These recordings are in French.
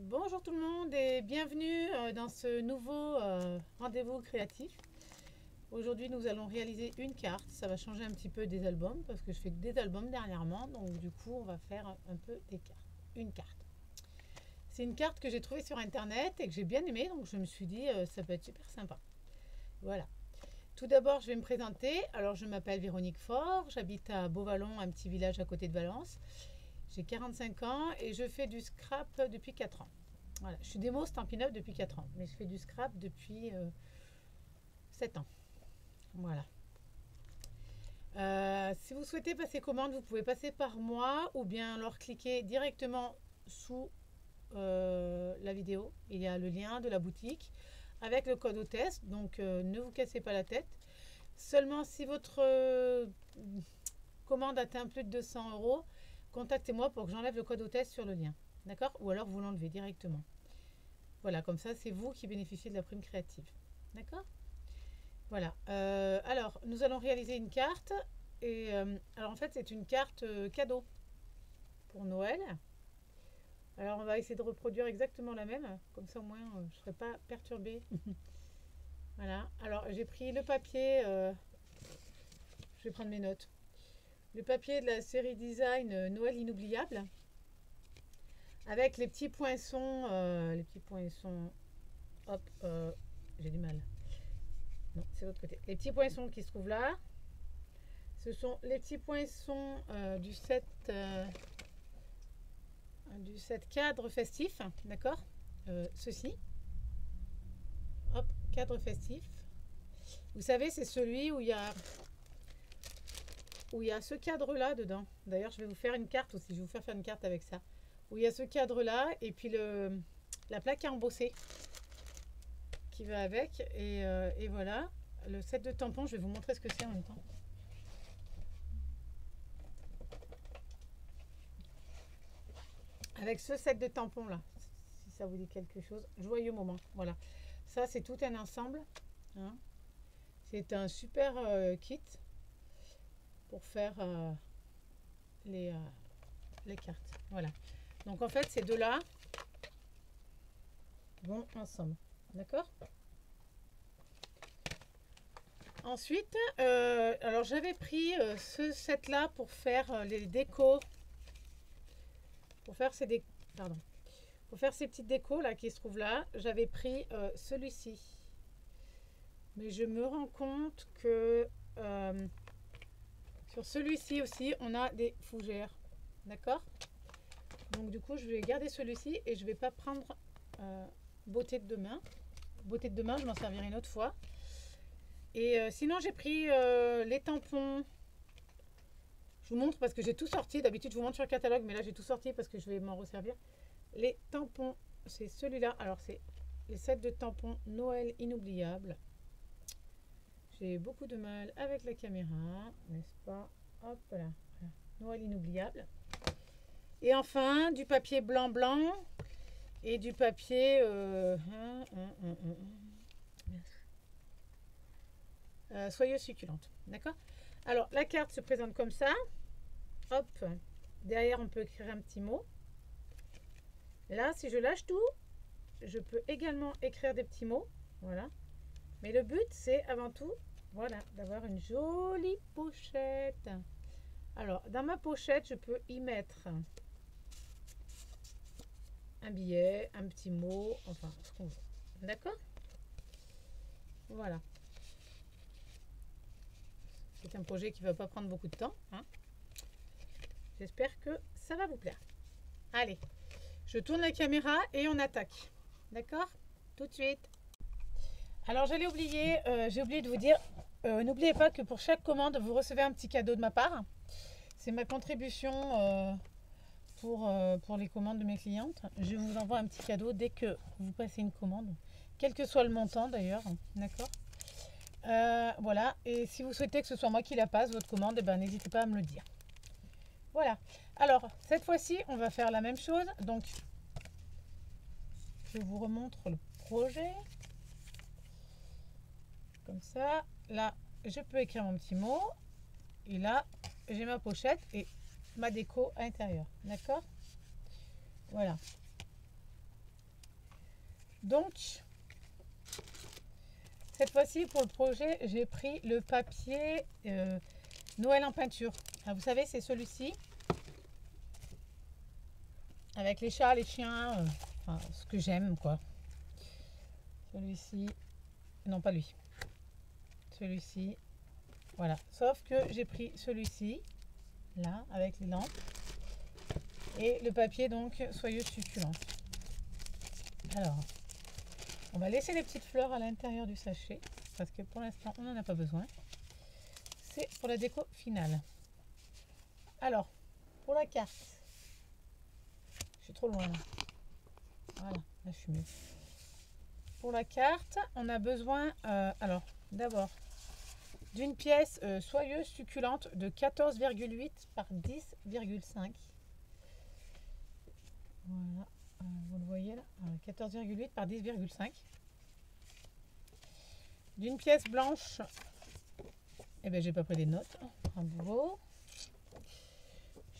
Bonjour tout le monde et bienvenue dans ce nouveau rendez-vous créatif. Aujourd'hui nous allons réaliser une carte, ça va changer un petit peu des albums parce que je fais des albums dernièrement, donc du coup on va faire un peu des cartes. Une carte. C'est une carte que j'ai trouvée sur internet et que j'ai bien aimée, donc je me suis dit ça peut être super sympa. Voilà. Tout d'abord je vais me présenter, alors je m'appelle Véronique Faure, j'habite à Beauvallon, un petit village à côté de Valence. J'ai 45 ans et je fais du scrap depuis 4 ans. Voilà, je suis démo Stampin' Up depuis 4 ans, mais je fais du scrap depuis 7 ans. Voilà. Si vous souhaitez passer commande, vous pouvez passer par moi ou bien alors cliquer directement sous la vidéo. Il y a le lien de la boutique avec le code hôtesse, donc ne vous cassez pas la tête. Seulement si votre commande atteint plus de 200 euros, contactez-moi pour que j'enlève le code hôtesse sur le lien. D'accord? Ou alors vous l'enlevez directement. Voilà, comme ça, c'est vous qui bénéficiez de la prime créative. D'accord? Voilà. Alors, nous allons réaliser une carte. Et alors, en fait, c'est une carte cadeau pour Noël. Alors, on va essayer de reproduire exactement la même. Comme ça, au moins, je ne serai pas perturbée. Voilà. Alors, j'ai pris le papier. Je vais prendre mes notes. Le papier de la série design Noël inoubliable. Avec les petits poinçons. Hop, j'ai du mal. Non, c'est l'autre côté. Les petits poinçons qui se trouvent là, ce sont les petits poinçons du set cadre festif, d'accord. Ceci, hop, cadre festif. Vous savez, c'est celui où il y a ce cadre-là dedans. D'ailleurs, je vais vous faire une carte aussi. Je vais vous faire une carte avec ça. Où il y a ce cadre-là et puis la plaque à embosser qui va avec. Et voilà. Le set de tampons, je vais vous montrer ce que c'est en même temps. Avec ce set de tampons là, si ça vous dit quelque chose, joyeux moment. Voilà. Ça, c'est tout un ensemble. Hein. C'est un super kit pour faire les cartes. Voilà. Donc en fait, ces deux-là vont ensemble. D'accord? Ensuite, alors j'avais pris ce set-là pour faire les décos. Pour faire pour faire ces petites décos là qui se trouvent là, j'avais pris celui-ci. Mais je me rends compte que sur celui-ci aussi, on a des fougères. D'accord? Donc du coup, je vais garder celui-ci et je vais pas prendre beauté de demain. Beauté de demain, je m'en servirai une autre fois. Et sinon, j'ai pris les tampons. Je vous montre parce que j'ai tout sorti. D'habitude, je vous montre sur le catalogue, mais là, j'ai tout sorti parce que je vais m'en resservir. Les tampons, c'est celui-là. Alors, c'est les sets de tampons Noël inoubliables. J'ai beaucoup de mal avec la caméra, n'est-ce pas? Hop là, voilà. Noël inoubliable. Et enfin, du papier blanc et du papier soyeuse succulente. D'accord? Alors, la carte se présente comme ça. Hop, derrière, on peut écrire un petit mot. Là, si je lâche tout, je peux également écrire des petits mots. Voilà. Mais le but, c'est avant tout, voilà, d'avoir une jolie pochette. Alors, dans ma pochette, je peux y mettre un billet, un petit mot, enfin, ce qu'on veut. D'accord? Voilà. C'est un projet qui ne va pas prendre beaucoup de temps. Hein. J'espère que ça va vous plaire. Allez, je tourne la caméra et on attaque. D'accord? Tout de suite. Alors j'ai oublié de vous dire, n'oubliez pas que pour chaque commande, vous recevez un petit cadeau de ma part. C'est ma contribution pour les commandes de mes clientes. Je vous envoie un petit cadeau dès que vous passez une commande, quel que soit le montant d'ailleurs. D'accord? Voilà, et si vous souhaitez que ce soit moi qui la passe, votre commande, eh ben, n'hésitez pas à me le dire. Voilà, alors cette fois-ci, on va faire la même chose. Donc, je vous remontre le projet. Comme ça, là, je peux écrire mon petit mot. Et là, j'ai ma pochette et ma déco à l'intérieur. D'accord? Voilà. Donc, cette fois-ci, pour le projet, j'ai pris le papier Noël en peinture. Alors, vous savez, c'est celui-ci. Avec les chats, les chiens, enfin, ce que j'aime, quoi. Celui-ci. Non, pas lui. Celui-ci. Voilà. Sauf que j'ai pris celui-ci, là, avec les lampes. Et le papier, donc, soyeuse succulente. Alors, on va laisser les petites fleurs à l'intérieur du sachet. Parce que pour l'instant, on n'en a pas besoin. C'est pour la déco finale. Alors, pour la carte. Je suis trop loin, là. Voilà, là, je suis mieux. Pour la carte, on a besoin, alors, d'abord, d'une pièce soyeuse succulente de 14,8 par 10,5. Voilà, vous le voyez là, 14,8 par 10,5. D'une pièce blanche, eh bien j'ai pas pris les notes, bravo.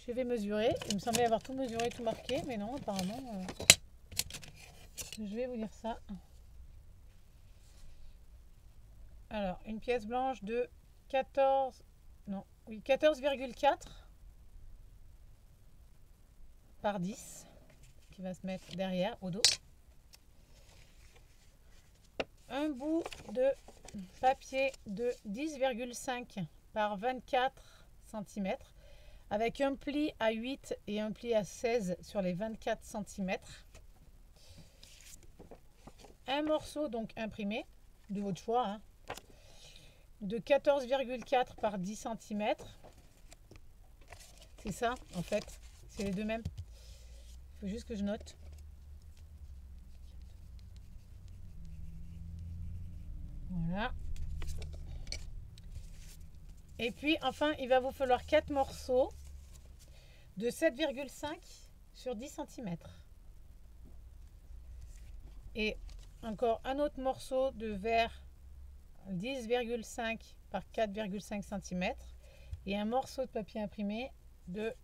Je vais mesurer, il me semblait avoir tout mesuré, tout marqué, mais non, apparemment, je vais vous dire ça. Alors, une pièce blanche de 14,4 par 10 qui va se mettre derrière au dos. Un bout de papier de 10,5 par 24 cm avec un pli à 8 et un pli à 16 sur les 24 cm. Un morceau donc imprimé de votre choix, hein, de 14,4 par 10 cm. C'est ça en fait, c'est les deux mêmes. Il faut juste que je note. Voilà. Et puis enfin, il va vous falloir 4 morceaux de 7,5 sur 10 cm. Et encore un autre morceau de verre 10,5 par 4,5 cm. Et un morceau de papier imprimé de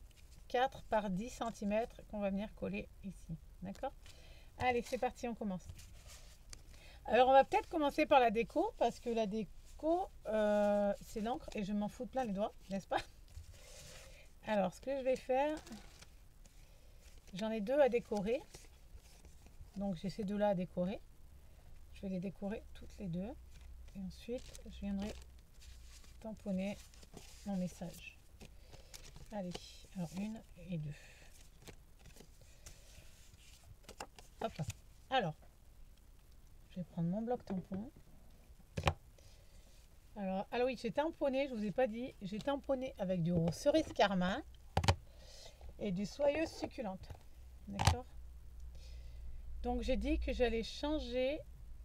4 par 10 cm qu'on va venir coller ici. D'accord? Allez, c'est parti, on commence. Alors, on va peut-être commencer par la déco, parce que la déco, c'est l'encre et je m'en fous de plein les doigts, n'est-ce pas? Alors, ce que je vais faire, j'en ai deux à décorer. Donc, j'ai ces deux-là à décorer. Je vais les décorer toutes les deux. Et ensuite, je viendrai tamponner mon message. Allez, alors une et deux. Hop là. Alors, je vais prendre mon bloc tampon. Alors oui, j'ai tamponné, je vous ai pas dit, j'ai tamponné avec du cerise carmin et du soyeuse succulente. D'accord? Donc j'ai dit que j'allais changer,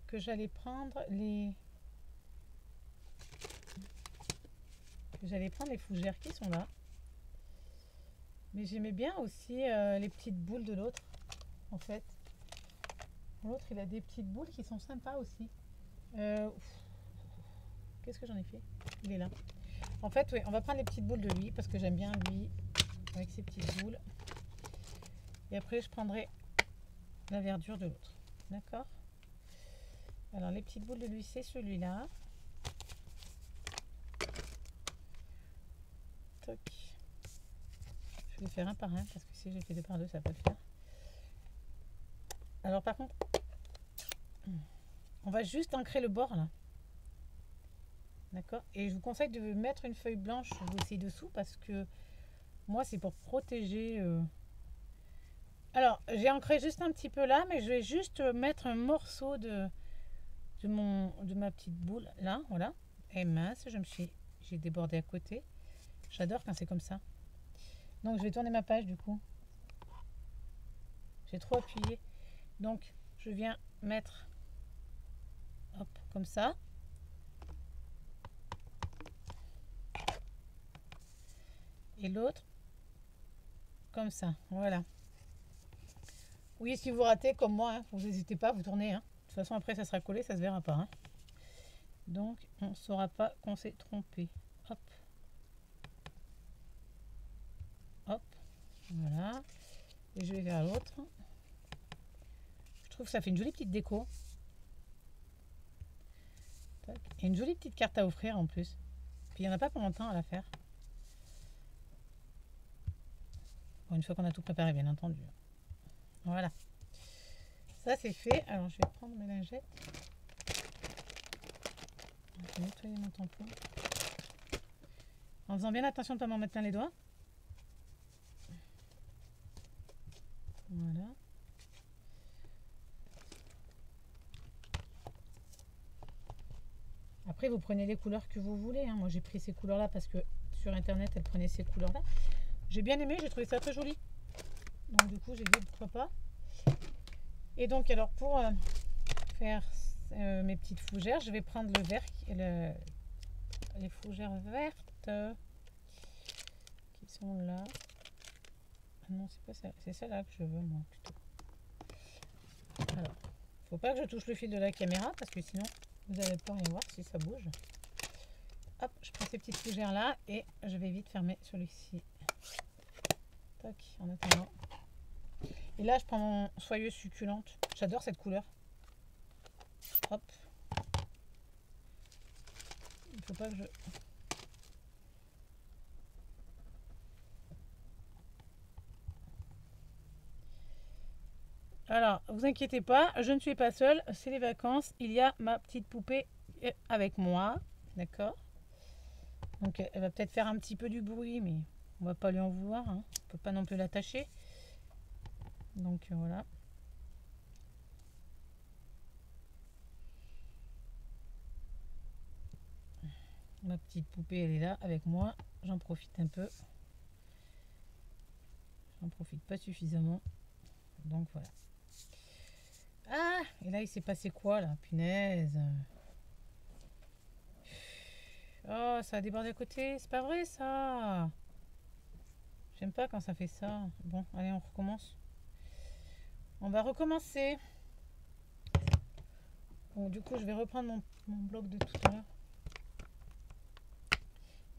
que j'allais prendre les fougères qui sont là. Mais j'aimais bien aussi les petites boules de l'autre, en fait. L'autre, il a des petites boules qui sont sympas aussi. Qu'est-ce que j'en ai fait? Il est là. En fait, oui, on va prendre les petites boules de lui parce que j'aime bien lui avec ses petites boules. Et après, je prendrai la verdure de l'autre. D'accord? Alors, les petites boules de lui, c'est celui-là. Toc. Je vais faire un par un parce que si j'ai fait deux par deux, ça va pas le faire. Alors, par contre, on va juste ancrer le bord là. D'accord? Et je vous conseille de mettre une feuille blanche aussi dessous parce que moi, c'est pour protéger. Alors, j'ai ancré juste un petit peu là, mais je vais juste mettre un morceau de ma petite boule là, voilà. Et mince, j'ai débordé à côté. J'adore quand c'est comme ça. Donc, je vais tourner ma page du coup. J'ai trop appuyé. Donc, je viens mettre, hop, comme ça. Et l'autre, comme ça, voilà. Oui, si vous ratez comme moi, hein, vous n'hésitez pas, vous tournez. Hein. De toute façon, après, ça sera collé, ça se verra pas. Hein. Donc, on ne saura pas qu'on s'est trompé. Hop. Hop. Voilà. Et je vais vers l'autre. Je trouve que ça fait une jolie petite déco. Tac. Et une jolie petite carte à offrir en plus. Puis il n'y en a pas pour longtemps à la faire. Bon, une fois qu'on a tout préparé, bien entendu. Voilà. Ça c'est fait. Alors je vais prendre mes lingettes. Je vais nettoyer mon tampon. En faisant bien attention de ne pas m'en mettre plein les doigts. Voilà. Après, vous prenez les couleurs que vous voulez. Hein. Moi, j'ai pris ces couleurs-là parce que sur Internet, elle prenait ces couleurs-là. J'ai bien aimé, j'ai trouvé ça très joli. Donc, du coup, j'ai dit pourquoi pas. Et donc, alors, pour faire mes petites fougères, je vais prendre le vert, les fougères vertes qui sont là. Ah non, c'est pas ça, c'est celle-là que je veux, moi, plutôt. Alors, faut pas que je touche le fil de la caméra parce que sinon, vous n'allez pas rien voir si ça bouge. Hop, je prends ces petites fougères là et je vais vite fermer celui-ci. Tac, en attendant. Et là, je prends mon soyeuse succulente. J'adore cette couleur. Hop. Il faut pas que je... Alors, vous inquiétez pas, je ne suis pas seule, c'est les vacances. Il y a ma petite poupée avec moi, d'accord? Donc, elle va peut-être faire un petit peu du bruit, mais on va pas lui en vouloir. Hein. On peut pas non plus l'attacher. Donc, voilà. Ma petite poupée, elle est là avec moi. J'en profite un peu. J'en profite pas suffisamment. Donc, voilà. Ah, et là, il s'est passé quoi, là? Punaise. Oh, ça a débordé à côté. C'est pas vrai, ça. J'aime pas quand ça fait ça. Bon, allez, on recommence. On va recommencer. Bon, du coup, je vais reprendre mon bloc de tout à l'heure.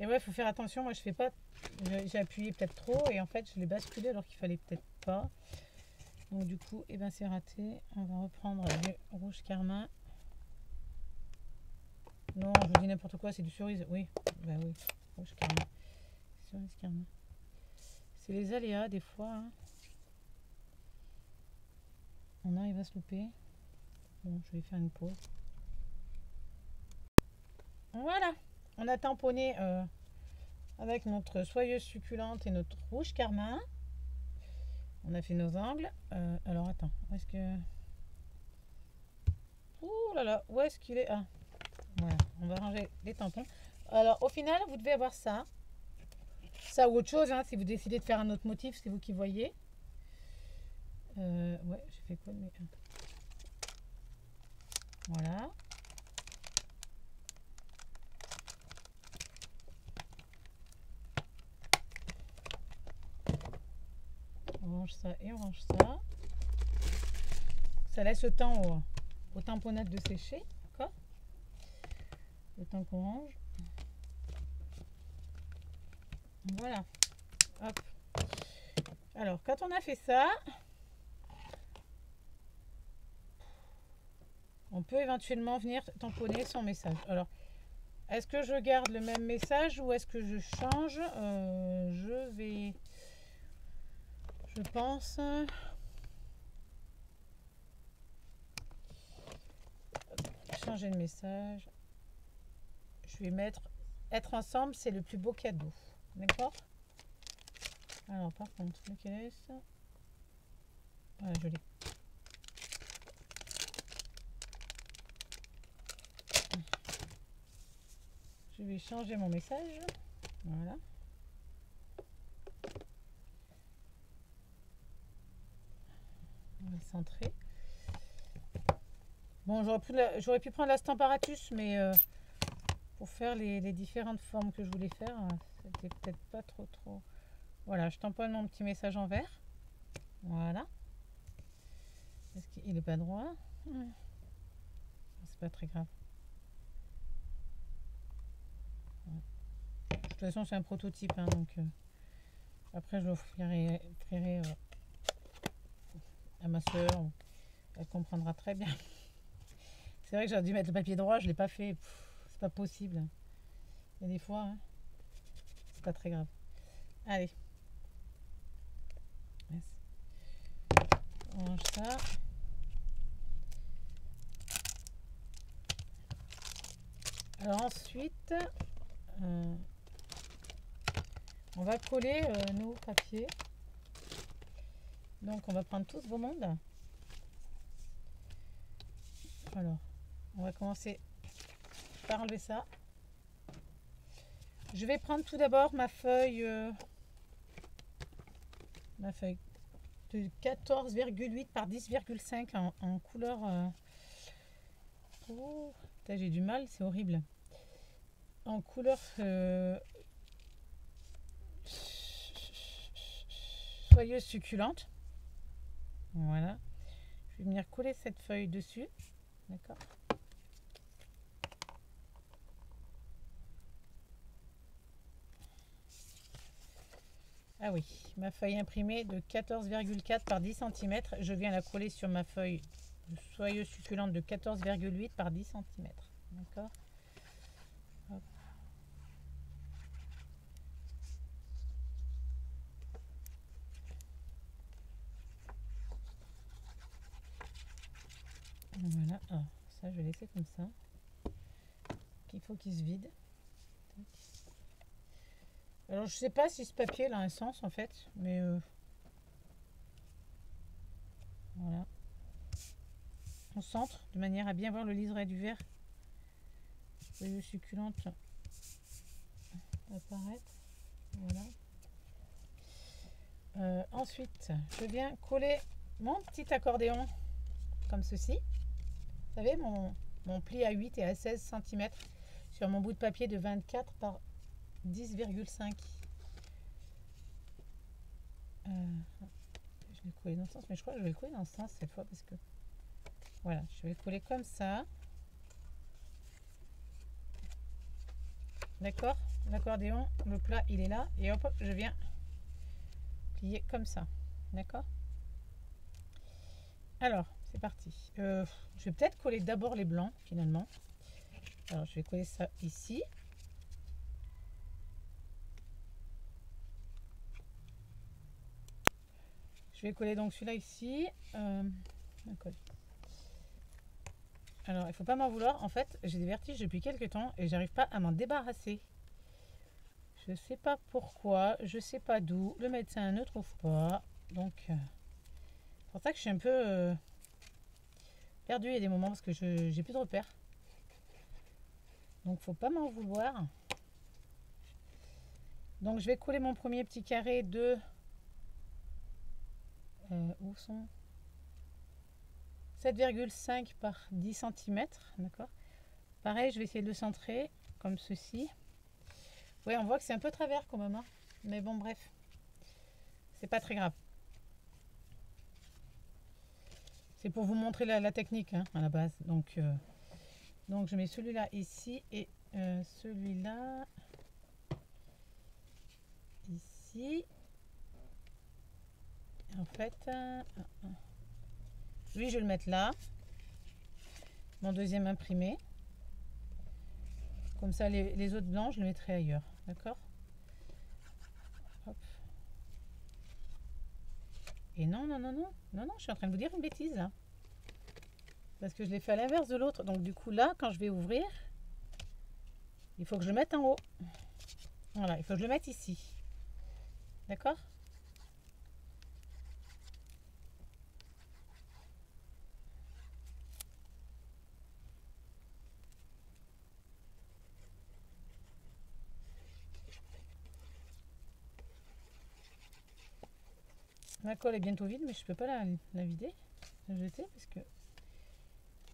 Et ouais, il faut faire attention. Moi, je fais pas... J'ai appuyé peut-être trop et en fait, je l'ai basculé alors qu'il fallait peut-être pas. Donc, du coup, eh ben, c'est raté. On va reprendre le rouge carmin. Non, je vous dis n'importe quoi, c'est du cerise. Oui, bah oui, rouge carmin. Cerise carmin. C'est les aléas des fois. Hein. On arrive à se louper. Bon, je vais faire une pause. Voilà, on a tamponné avec notre soyeuse succulente et notre rouge carmin. On a fait nos angles. Alors attends, où est-ce que... Ouh là là, où est-ce qu'il est? Ah, voilà, on va ranger les tampons. Alors au final, vous devez avoir ça. Ça ou autre chose, hein, si vous décidez de faire un autre motif, c'est vous qui voyez. Ouais, j'ai fait quoi de mes... Voilà. On range ça et on range ça. Ça laisse le temps au tamponnade de sécher. D'accord? Le temps qu'on range. Voilà. Hop. Alors, quand on a fait ça, on peut éventuellement venir tamponner son message. Alors, est-ce que je garde le même message ou est-ce que je change? Je pense... changer de message. Je vais mettre être ensemble, c'est le plus beau cadeau. D'accord? Alors, par contre, lequel est-ce? Voilà, je l'ai. Je vais changer mon message. Voilà. On va le centrer. Bon, j'aurais pu prendre la Stamparatus, mais pour faire les différentes formes que je voulais faire, c'était peut-être pas trop. Voilà, je tamponne mon petit message en vert. Voilà. Est-ce qu'il n'est pas droit? C'est pas très grave. De toute façon, c'est un prototype, hein, donc après je l'offrirai à ma soeur Elle comprendra très bien. C'est vrai que j'aurais dû mettre le papier droit, je ne l'ai pas fait. C'est pas possible. Il y a des fois, hein, c'est pas très grave. Allez. On range ça. Alors ensuite, on va coller nos papiers. Donc on va prendre tout ce beau monde. Alors, on va commencer par enlever ça. Je vais prendre tout d'abord ma feuille de 14,8 par 10,5 en couleur. Oh, j'ai du mal, c'est horrible. En couleur soyeuse succulente. Voilà. Je vais venir coller cette feuille dessus. D'accord. Ah oui, ma feuille imprimée de 14,4 par 10 cm. Je viens la coller sur ma feuille soyeuse succulente de 14,8 par 10 cm. D'accord. Hop. Voilà. Alors, ça, je vais laisser comme ça. Il faut qu'il se vide. Alors, je sais pas si ce papier a un sens en fait, mais voilà. On centre de manière à bien voir le liseré du verre. Feuille succulente apparaître. Voilà. Ensuite, je viens coller mon petit accordéon comme ceci. Vous savez, mon pli à 8 et à 16 cm sur mon bout de papier de 24 par 10,5. Je l'ai collé dans ce sens, mais je crois que je vais le coller dans ce sens cette fois parce que voilà, je vais le coller comme ça. D'accord, l'accordéon, le plat il est là et hop, je viens plier comme ça. D'accord. Alors, c'est parti. Je vais peut-être coller d'abord les blancs finalement. Alors, je vais coller ça ici. Je vais coller donc celui-là ici. Alors, il ne faut pas m'en vouloir. En fait, j'ai des vertiges depuis quelques temps et j'arrive pas à m'en débarrasser. Je sais pas pourquoi, je sais pas d'où. Le médecin ne trouve pas. Donc, c'est pour ça que je suis un peu perdue. Il y a des moments parce que j'ai plus de repères. Donc, faut pas m'en vouloir. Donc, je vais coller mon premier petit carré de... où sont 7,5 par 10 cm. D'accord. Pareil, je vais essayer de le centrer comme ceci. Oui, on voit que c'est un peu travers quand même. Hein. Mais bon, bref. C'est pas très grave. C'est pour vous montrer la technique hein, à la base. Donc je mets celui-là ici et celui-là ici. En fait, lui, je vais le mettre là. Mon deuxième imprimé. Comme ça, les autres blancs, je les mettrai ailleurs. D'accord. Hop. Et non, je suis en train de vous dire une bêtise là. Parce que je l'ai fait à l'inverse de l'autre. Donc du coup là, quand je vais ouvrir, il faut que je le mette en haut. Voilà, il faut que je le mette ici. D'accord? Ma colle est bientôt vide, mais je peux pas la vider, la jeter, parce que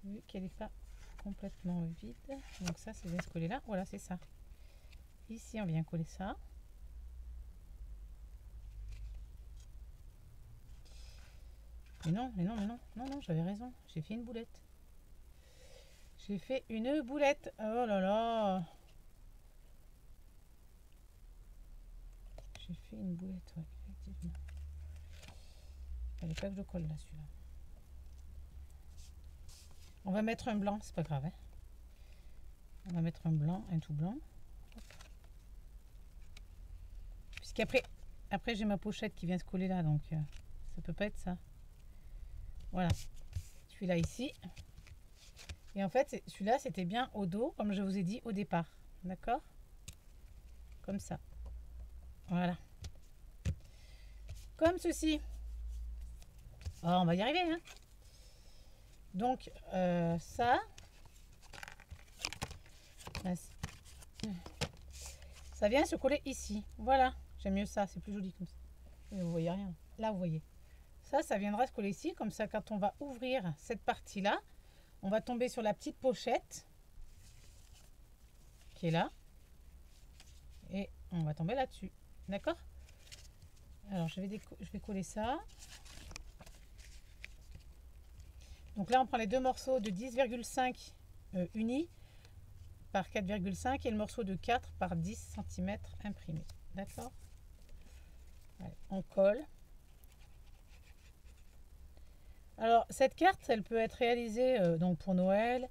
vu qu'elle n'est pas complètement vide. Donc ça, c'est bien se coller là. Voilà, c'est ça. Ici, on vient coller ça. Mais non, j'avais raison. J'ai fait une boulette. J'ai fait une boulette. Oh là là. J'ai fait une boulette, ouais, effectivement. Il fallait pas que je colle là, celui-là. On va mettre un blanc, c'est pas grave. Hein. On va mettre un blanc, un tout blanc. Puisqu'après j'ai ma pochette qui vient se coller là, donc ça peut pas être ça. Voilà. Celui-là ici. Et en fait, celui-là, c'était bien au dos, comme je vous ai dit au départ. D'accord? Comme ça. Voilà. Comme ceci. Oh, on va y arriver. Hein. Donc, ça vient se coller ici. Voilà. J'aime mieux ça. C'est plus joli comme ça. Mais vous voyez rien. Là, vous voyez. Ça viendra se coller ici. Comme ça, quand on va ouvrir cette partie-là, on va tomber sur la petite pochette qui est là. Et on va tomber là-dessus. D'accord? Alors, je vais coller ça. Donc là, on prend les deux morceaux de 10,5 unis par 4,5 et le morceau de 4 par 10 cm imprimé. D'accord? On colle. Alors, cette carte, elle peut être réalisée donc pour Noël,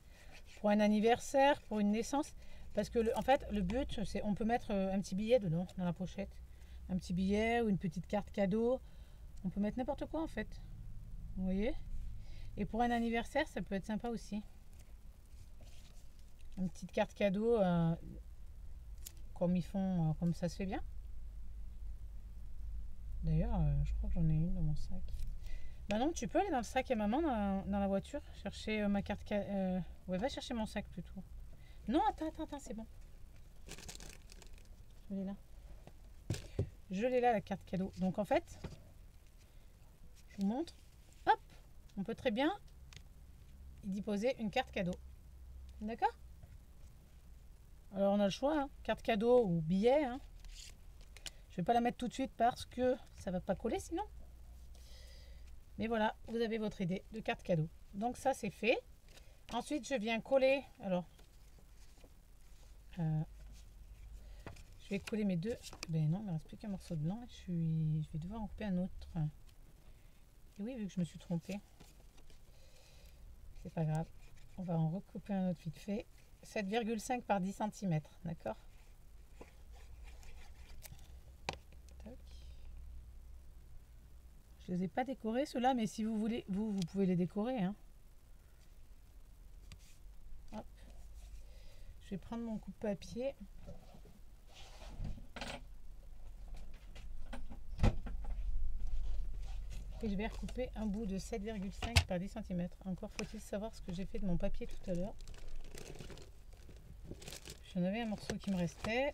pour un anniversaire, pour une naissance. Parce que, en fait, le but, c'est on peut mettre un petit billet dedans, dans la pochette. Un petit billet ou une petite carte cadeau. On peut mettre n'importe quoi, en fait. Vous voyez? Et pour un anniversaire, ça peut être sympa aussi. Une petite carte cadeau, comme ils font, comme ça se fait bien. D'ailleurs, je crois que j'en ai une dans mon sac. Bah non, tu peux aller dans le sac à maman, dans la voiture, chercher ma carte cadeau. Ouais, va chercher mon sac plutôt. Non, attends, c'est bon. Je l'ai là. Je l'ai là, la carte cadeau. Donc en fait, je vous montre. Hop, on peut très bien y déposer une carte cadeau. D'accord? Alors on a le choix, hein, carte cadeau ou billet. Hein. Je vais pas la mettre tout de suite parce que ça va pas coller sinon. Mais voilà, vous avez votre idée de carte cadeau. Donc ça c'est fait. Ensuite je viens coller. Alors, je vais coller mes deux. Ben non, il ne me reste plus qu'un morceau de blanc. Je vais devoir en couper un autre. Et oui, vu que je me suis trompée. C'est pas grave. On va en recouper un autre vite fait. 7,5 par 10 cm, d'accord? Je les ai pas décorés ceux-là, mais si vous voulez, vous pouvez les décorer. Hein. Hop. Je vais prendre mon coupe-papier. Et je vais recouper un bout de 7,5 par 10 cm. Encore faut-il savoir ce que j'ai fait de mon papier tout à l'heure. J'en avais un morceau qui me restait.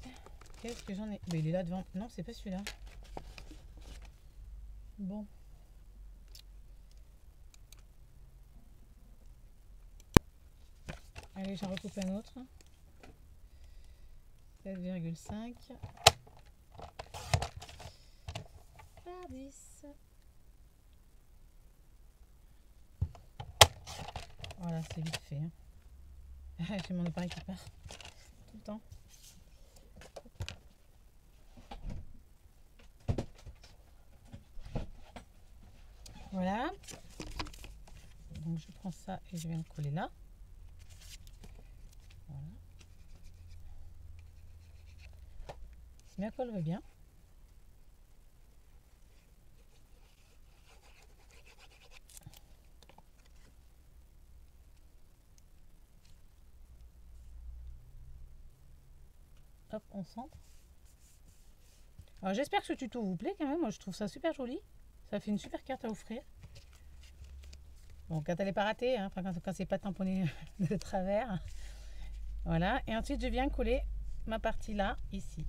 Qu'est-ce que j'en ai? Mais il est là devant. Non, c'est pas celui-là. Bon. Allez, j'en recoupe un autre. 7,5 par 10. Voilà, c'est vite fait. Hein. J'ai mon appareil qui part tout le temps. Voilà. Donc je prends ça et je viens le coller là. Voilà. Si ma colle va bien. Hop, on centre. Alors j'espère que ce tuto vous plaît quand même. Moi je trouve ça super joli. Ça fait une super carte à offrir. Bon, quand elle n'est pas ratée, hein, enfin, quand c'est pas tamponné de travers. Voilà. Et ensuite je viens coller ma partie là, ici.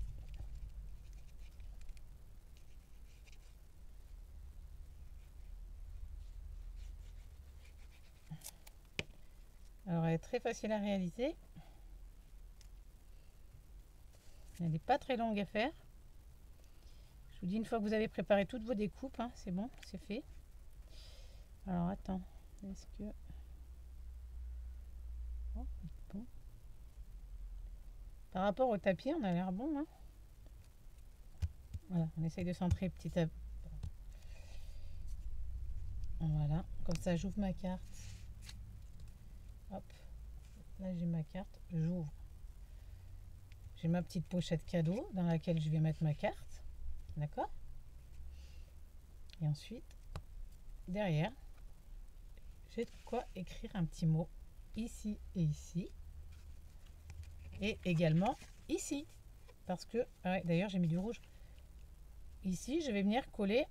Alors elle est très facile à réaliser. Elle n'est pas très longue à faire. Je vous dis, une fois que vous avez préparé toutes vos découpes, hein, c'est bon, c'est fait. Alors attends, est-ce que... Oh, bon. Par rapport au tapis, on a l'air bon. Hein. Voilà, on essaye de centrer petit à petit. Voilà, comme ça j'ouvre ma carte. Là, j'ai ma carte. J'ouvre. J'ai ma petite pochette cadeau dans laquelle je vais mettre ma carte. D'accord? Et ensuite, derrière, j'ai de quoi écrire un petit mot ici et ici. Et également ici. Parce que, ouais, d'ailleurs, j'ai mis du rouge. Ici, je vais venir coller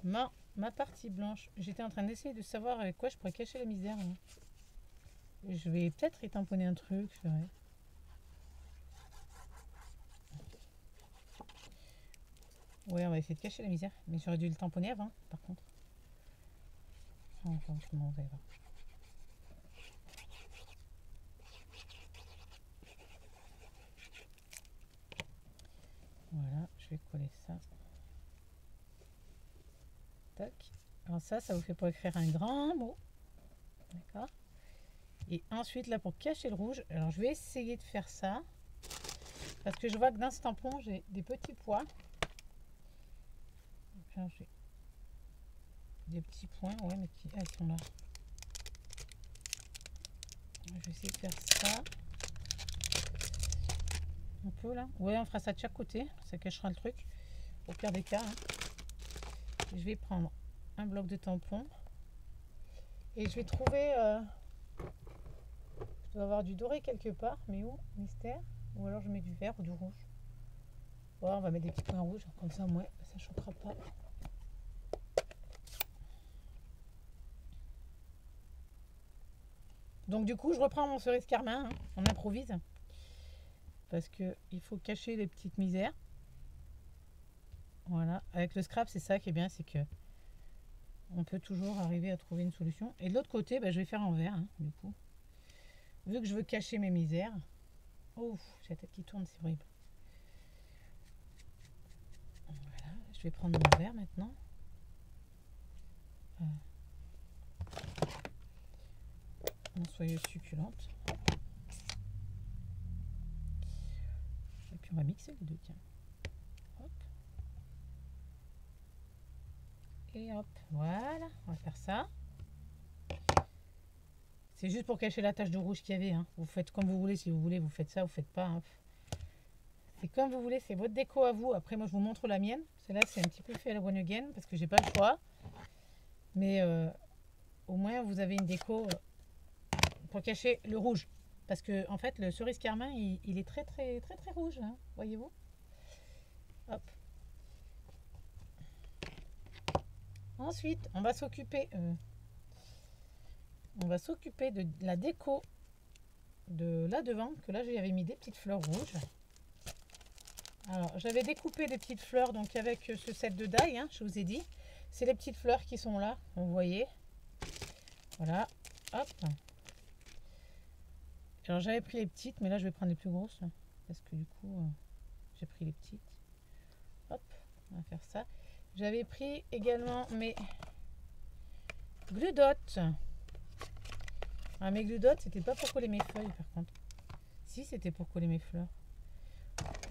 ma partie blanche. J'étais en train d'essayer de savoir avec quoi je pourrais cacher la misère. Hein. Je vais peut-être y tamponner un truc. Ouais, on va essayer de cacher la misère. Mais j'aurais dû le tamponner avant, par contre. Enfin, comment on va y voir. Voilà, je vais coller ça. Tac. Alors ça vous fait pour écrire un grand mot. D'accord. Et ensuite, là, pour cacher le rouge, alors je vais essayer de faire ça. Parce que je vois que dans ce tampon, j'ai des petits pois. Alors, j'ai des petits points, ouais, mais qui sont là. Je vais essayer de faire ça. Un peu là. Ouais, on fera ça de chaque côté. Ça cachera le truc. Au pire des cas. Hein. Je vais prendre un bloc de tampon. Et je vais trouver... je dois avoir du doré quelque part. Mais où? Mystère. Ou alors je mets du vert ou du rouge. Ouais, on va mettre des petits points rouges. Comme ça, moi, ça ne choquera pas. Donc du coup, je reprends mon cerise carmin. Hein. On improvise. Parce qu'il faut cacher les petites misères. Voilà. Avec le scrap, c'est ça qui est bien. C'est que on peut toujours arriver à trouver une solution. Et de l'autre côté, bah, je vais faire en vert. Hein, du coup. Vu que je veux cacher mes misères. Oh, j'ai la tête qui tourne, c'est horrible. Voilà. Je vais prendre mon vert maintenant. Mon soyeuse succulente. Et puis on va mixer les deux, tiens. Hop. Et hop, voilà, on va faire ça. C'est juste pour cacher la tache de rouge qu'il y avait. Hein. Vous faites comme vous voulez, si vous voulez, vous faites ça, vous faites pas. Hein. C'est comme vous voulez, c'est votre déco à vous. Après, moi, je vous montre la mienne. Celle-là, c'est un petit peu fait à la one again parce que j'ai pas le choix. Mais au moins, vous avez une déco pour cacher le rouge. Parce que, en fait, le cerise carmin, il est très, très, très, très rouge. Hein. Voyez-vous? Hop. Ensuite, on va s'occuper de la déco de là devant, que là j'avais mis des petites fleurs rouges. Alors j'avais découpé des petites fleurs donc avec ce set de die, hein, je vous ai dit. C'est les petites fleurs qui sont là, vous voyez. Voilà, hop. Alors j'avais pris les petites, mais là je vais prendre les plus grosses, là, parce que du coup j'ai pris les petites. Hop, on va faire ça. J'avais pris également mes glue dots. Ah, mes glue dots, c'était pas pour coller mes feuilles par contre. Si, c'était pour coller mes fleurs.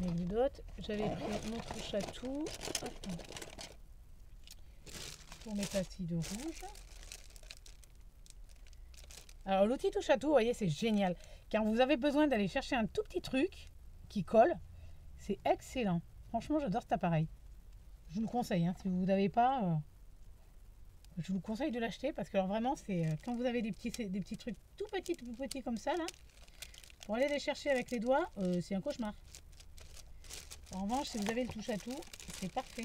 Mes glue dots, j'avais pris mon touche à tout. Hop. Pour mes pastilles de rouge. Alors l'outil touche à tout, vous voyez, c'est génial. Car vous avez besoin d'aller chercher un tout petit truc qui colle. C'est excellent. Franchement, j'adore cet appareil. Je vous le conseille. Hein. Si vous n'avez pas, je vous conseille de l'acheter parce que alors vraiment, c'est quand vous avez des petits trucs tout petits comme ça là, pour aller les chercher avec les doigts, c'est un cauchemar. En revanche, si vous avez le touche à tout, c'est parfait.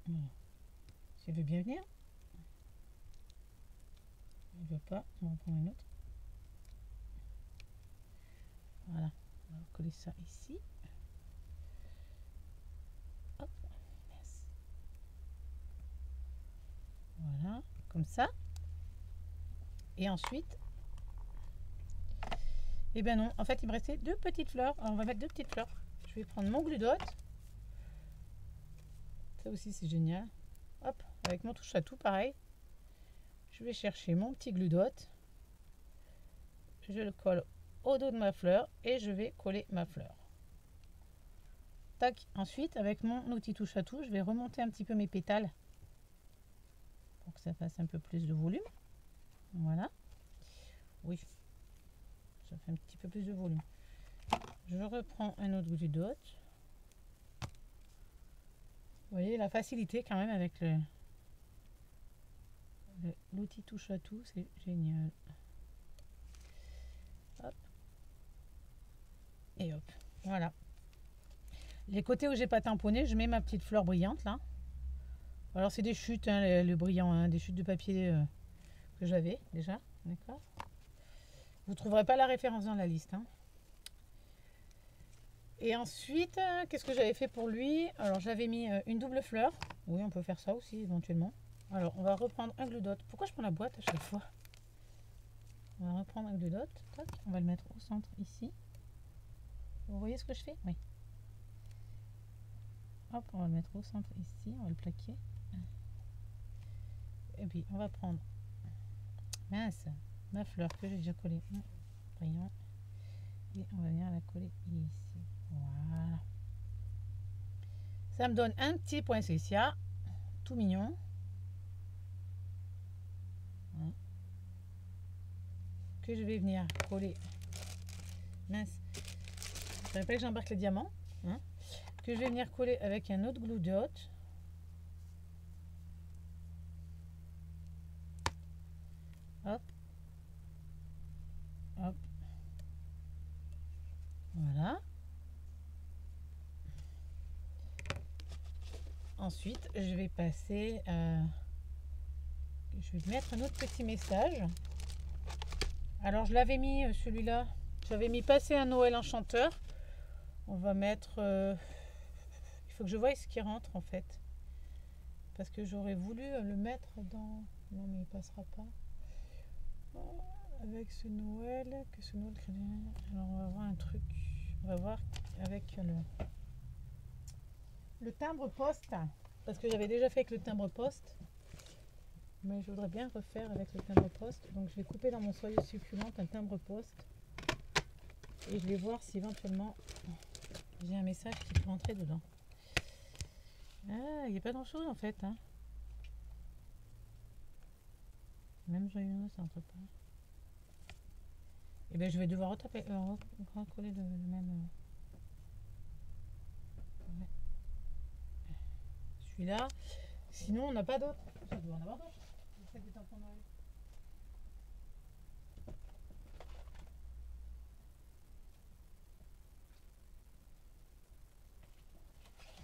Voilà. Si elle veut bien venir. Elle veut pas, on va en prendre une autre. Voilà, on va coller ça ici. Hop, merci. Voilà, comme ça. Et ensuite, eh ben non, en fait il me restait deux petites fleurs. Alors, on va mettre deux petites fleurs. Je vais prendre mon glue dot. Ça aussi c'est génial. Hop, avec mon touche à tout pareil. Je vais chercher mon petit glue dot. Je le colle au dos de ma fleur et je vais coller ma fleur. Tac. Ensuite, avec mon outil touche à tout, je vais remonter un petit peu mes pétales. pour que ça fasse un peu plus de volume. Voilà. Oui, ça fait un petit peu plus de volume. Je reprends un autre glue dot. Vous voyez la facilité quand même avec l'outil touche à tout, c'est génial. Hop. Et hop, voilà. Les côtés où j'ai pas tamponné, je mets ma petite fleur brillante là. Alors c'est des chutes, hein, le brillant, hein, des chutes de papier que j'avais déjà, d'accord. Vous trouverez pas la référence dans la liste. Hein. Et ensuite, qu'est-ce que j'avais fait pour lui? Alors j'avais mis une double fleur. Oui, on peut faire ça aussi éventuellement. Alors on va reprendre un glue dot. Pourquoi je prends la boîte à chaque fois? On va reprendre un glue dot. Tac, on va le mettre au centre ici. Vous voyez ce que je fais? Oui. Hop, on va le mettre au centre ici. On va le plaquer. Et puis on va prendre mince, ma fleur que j'ai déjà collée. Brillant. Et on va venir la coller ici. Voilà. Ça me donne un petit poinsettia tout mignon. Hein. Que je vais venir coller. Mince. Il faudrait pas que j'embarque les diamants. Hein. Que je vais venir coller avec un autre glue dot. Hop. Hop. Voilà. Ensuite, je vais passer... je vais mettre un autre petit message. Alors, je l'avais mis, celui-là. J'avais mis passer un Noël enchanteur. On va mettre... il faut que je voie ce qui rentre, en fait. Parce que j'aurais voulu le mettre dans... Non, mais il passera pas. Avec ce Noël... Que ce Noël... Alors, on va voir un truc. On va voir avec le timbre poste. Parce que j'avais déjà fait avec le timbre poste. Mais je voudrais bien refaire avec le timbre poste. Donc, je vais couper dans mon soyeux succulente un timbre poste. Et je vais voir si éventuellement j'ai un message qui peut rentrer dedans. Ah, il n'y a pas grand chose en fait. Hein. Même joyeux Noël, ça rentre pas. Et bien je vais devoir recoller le même. Ouais. Celui-là. Sinon on n'a pas d'autre. Ça doit en avoir d'autres.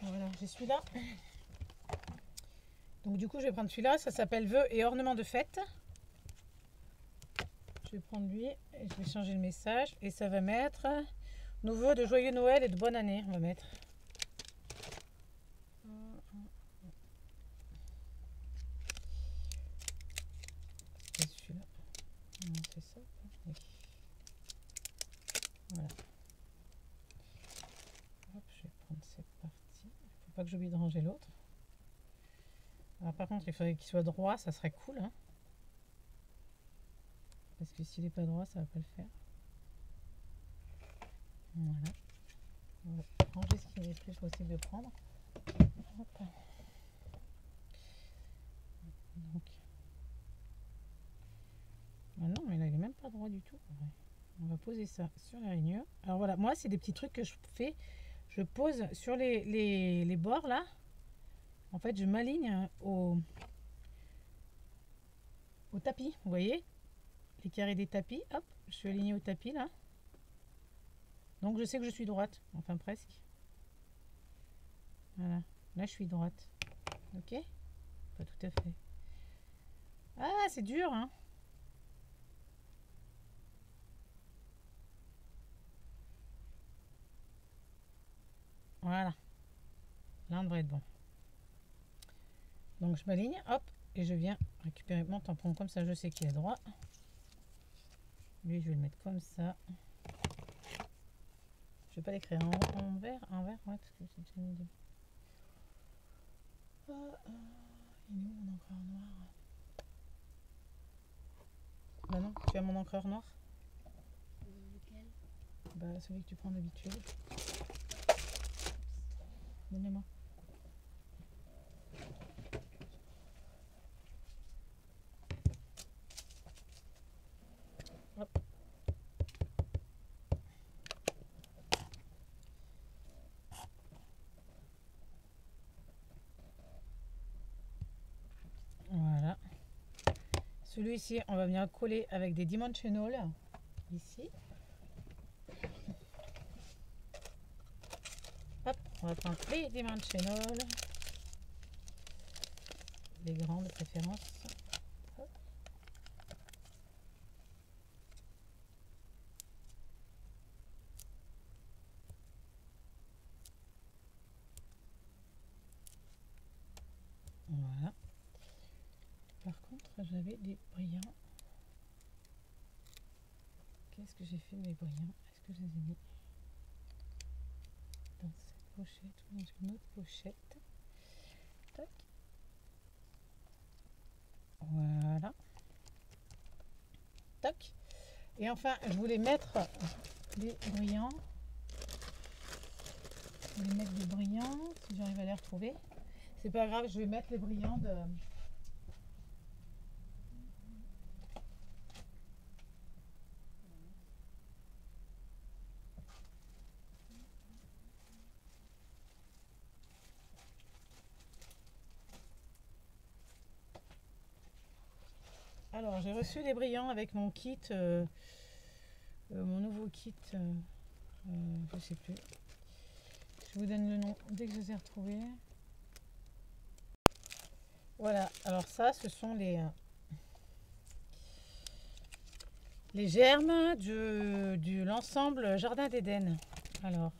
Voilà, j'ai celui-là. Donc du coup je vais prendre celui-là, ça s'appelle vœux et ornements de fête. Je vais prendre lui et je vais changer le message et ça va mettre nos vœux de joyeux Noël et de bonne année. On va mettre. C'est celui-là. Non, c'est ça. Oui. Voilà. Hop, je vais prendre cette partie. Il ne faut pas que j'oublie de ranger l'autre. Alors par contre, il faudrait qu'il soit droit, ça serait cool. Hein, parce que s'il n'est pas droit, ça ne va pas le faire. Voilà. On va ranger ce qu'il est plus possible de prendre. Hop. Donc. Ah non, mais là, il n'est même pas droit du tout. Ouais. On va poser ça sur la rainure. Alors voilà, moi, c'est des petits trucs que je fais. Je pose sur les bords là. En fait, je m'aligne au tapis, vous voyez les carrés des tapis, hop, je suis alignée au tapis là. Donc je sais que je suis droite, enfin presque. Voilà, là je suis droite. Ok? Pas tout à fait. Ah, c'est dur, hein? Voilà. Là on devrait être bon. Donc je m'aligne, hop, et je viens récupérer mon tampon comme ça, je sais qu'il est droit. Lui, je vais le mettre comme ça. Je vais pas l'écrire en vert, ouais, parce que c'est déjà une idée. Il est où mon encreur noir? Bah non, tu as mon encreur noir? Lequel? Bah celui que tu prends d'habitude. Donnez-moi. Celui-ci, on va venir le coller avec des dimensionals ici. Hop, on va prendre les dimensionals, les grands de préférence. Hop. Voilà. Par contre, j'avais des brillants. Qu'est-ce que j'ai fait de mes brillants? Est-ce que je les ai mis dans cette pochette ou dans une autre pochette? Tac. Voilà. Tac. Et enfin, je voulais mettre des brillants. Je voulais mettre des brillants, si j'arrive à les retrouver. C'est pas grave, je vais mettre les brillants de... Alors, j'ai reçu des brillants avec mon kit, mon nouveau kit, je sais plus. Je vous donne le nom dès que je les ai retrouvés. Voilà, alors ça, ce sont les germes de l'ensemble Jardin d'Éden. Alors,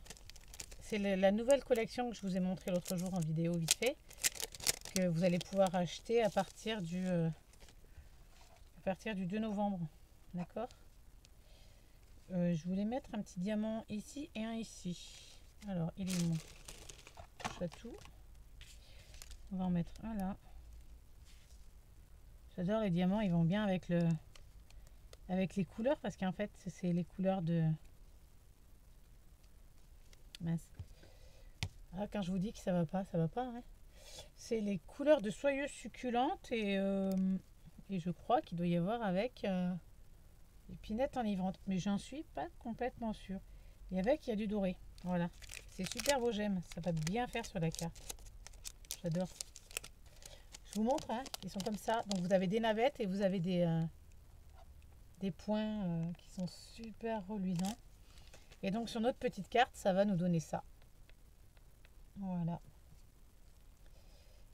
c'est la nouvelle collection que je vous ai montré l'autre jour en vidéo vite fait, que vous allez pouvoir acheter à partir du 2 novembre. D'accord. Je voulais mettre un petit diamant ici et un ici. Alors, il est mon chatou. On va en mettre un là. J'adore les diamants, ils vont bien avec les couleurs parce qu'en fait, c'est les couleurs de... Mince. Ah, quand je vous dis que ça va pas, hein. C'est les couleurs de soyeuse succulente et je crois qu'il doit y avoir avec épinette enivrante. Mais j'en suis pas complètement sûre. Et avec, il y a du doré. Voilà. C'est super beau, j'aime. Ça va bien faire sur la carte. J'adore. Je vous montre, hein. Ils sont comme ça. Donc vous avez des navettes et vous avez des points qui sont super reluisants. Et donc sur notre petite carte, ça va nous donner ça. Voilà.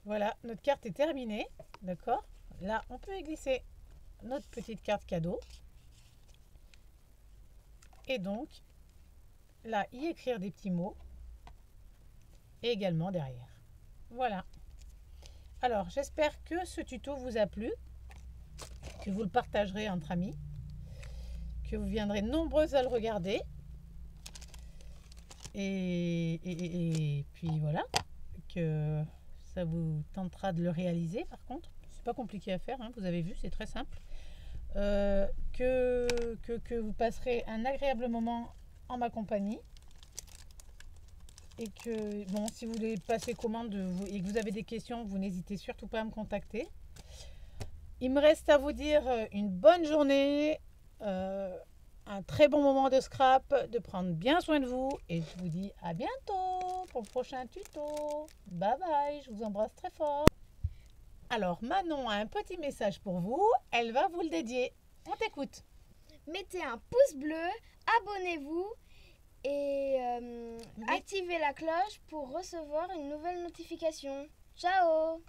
Voilà, notre carte est terminée. D'accord. Là, on peut y glisser notre petite carte cadeau. Et donc, là, y écrire des petits mots. Et également derrière. Voilà. Alors, j'espère que ce tuto vous a plu. Que vous le partagerez entre amis. Que vous viendrez nombreux à le regarder. Et puis voilà. Que ça vous tentera de le réaliser par contre. C'est pas compliqué à faire, hein, vous avez vu, c'est très simple. Que vous passerez un agréable moment en ma compagnie. Et que, bon, si vous voulez passer commande et que vous avez des questions, vous n'hésitez surtout pas à me contacter. Il me reste à vous dire une bonne journée, un très bon moment de scrap, de prendre bien soin de vous. Et je vous dis à bientôt pour le prochain tuto. Bye bye, je vous embrasse très fort. Alors, Manon a un petit message pour vous. Elle va vous le dédier. On t'écoute. Mettez un pouce bleu, abonnez-vous et activez la cloche pour recevoir une nouvelle notification. Ciao!